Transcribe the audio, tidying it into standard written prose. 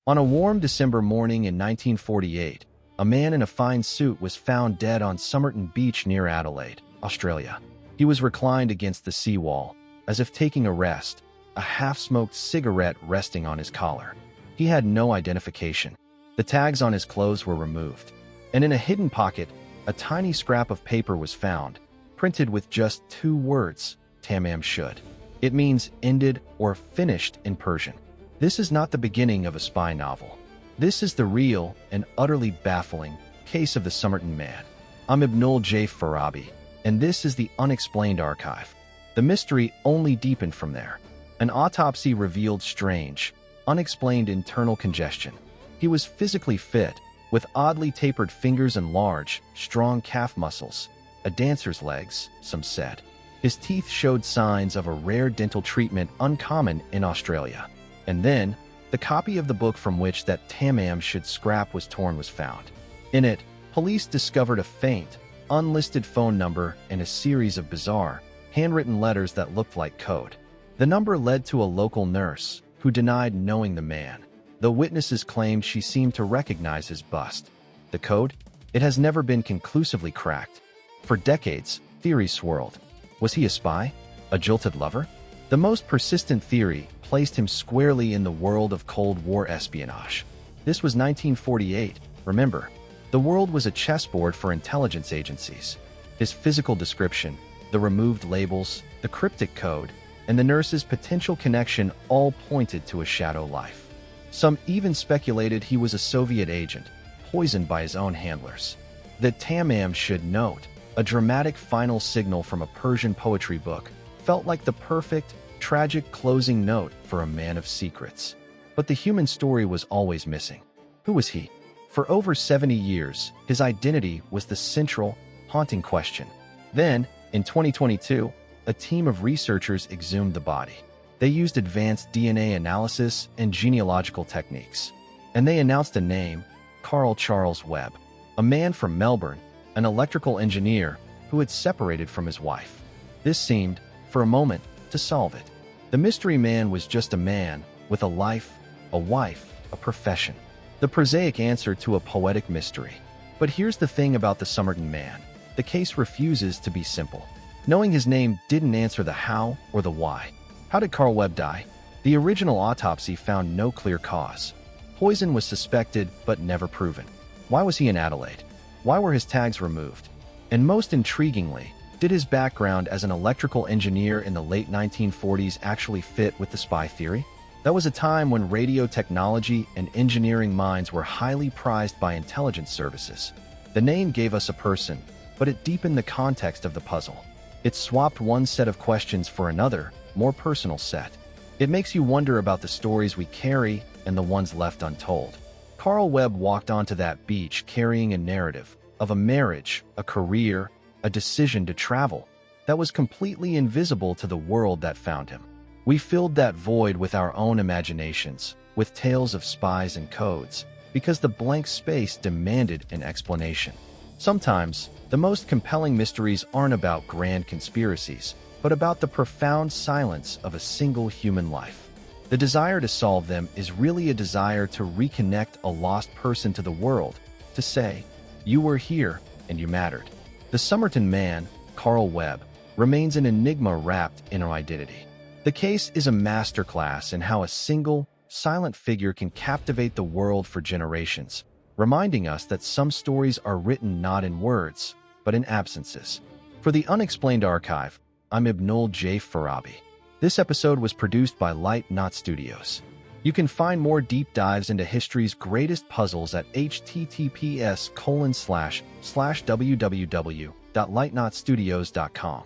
On a warm December morning in 1948, a man in a fine suit was found dead on Somerton Beach near Adelaide, Australia. He was reclined against the seawall, as if taking a rest, a half-smoked cigarette resting on his collar. He had no identification. The tags on his clothes were removed, and in a hidden pocket, a tiny scrap of paper was found, printed with just 2 words, Tamám Shud. It means ended or finished in Persian. This is not the beginning of a spy novel. This is the real and utterly baffling case of the Somerton Man. I'm Ibnul J. Farabi, and this is the Unexplained Archive. The mystery only deepened from there. An autopsy revealed strange, unexplained internal congestion. He was physically fit, with oddly tapered fingers and large, strong calf muscles. A dancer's legs, some said. His teeth showed signs of a rare dental treatment uncommon in Australia. And then, the copy of the book from which that Tamám Shud scrap was torn was found. In it, police discovered a faint, unlisted phone number and a series of bizarre, handwritten letters that looked like code. The number led to a local nurse, who denied knowing the man, though witnesses claimed she seemed to recognize his bust. The code? It has never been conclusively cracked. For decades, theories swirled. Was he a spy? A jilted lover? The most persistent theory placed him squarely in the world of Cold War espionage. This was 1948, remember. The world was a chessboard for intelligence agencies. His physical description, the removed labels, the cryptic code, and the nurse's potential connection all pointed to a shadow life. Some even speculated he was a Soviet agent, poisoned by his own handlers. The Tamám Shud note, a dramatic final signal from a Persian poetry book, felt like the perfect, tragic closing note for a man of secrets. But the human story was always missing. Who was he? For over 70 years, his identity was the central, haunting question. Then, in 2022, a team of researchers exhumed the body. They used advanced DNA analysis and genealogical techniques. And they announced a name, Carl Charles Webb, a man from Melbourne, an electrical engineer who had separated from his wife. This seemed, for a moment, to solve it. The mystery man was just a man with a life, a wife, a profession. The prosaic answer to a poetic mystery. But here's the thing about the Somerton Man. The case refuses to be simple. Knowing his name didn't answer the how or the why. How did Carl Webb die? The original autopsy found no clear cause. Poison was suspected but never proven. Why was he in Adelaide? Why were his tags removed? And most intriguingly, did his background as an electrical engineer in the late 1940s actually fit with the spy theory? That was a time when radio technology and engineering minds were highly prized by intelligence services. The name gave us a person, but it deepened the context of the puzzle. It swapped one set of questions for another, more personal set. It makes you wonder about the stories we carry and the ones left untold. Carl Webb walked onto that beach carrying a narrative of a marriage, a career, a decision to travel that was completely invisible to the world that found him. We filled that void with our own imaginations, with tales of spies and codes, because the blank space demanded an explanation. Sometimes, the most compelling mysteries aren't about grand conspiracies, but about the profound silence of a single human life. The desire to solve them is really a desire to reconnect a lost person to the world, to say, you were here and you mattered. The Somerton Man, Carl Webb, remains an enigma wrapped in our identity. The case is a masterclass in how a single, silent figure can captivate the world for generations, reminding us that some stories are written not in words, but in absences. For the Unexplained Archive, I'm Ibnul J. Farabi. This episode was produced by Light Knot Studios. You can find more deep dives into history's greatest puzzles at https://www.lightknotstudios.com.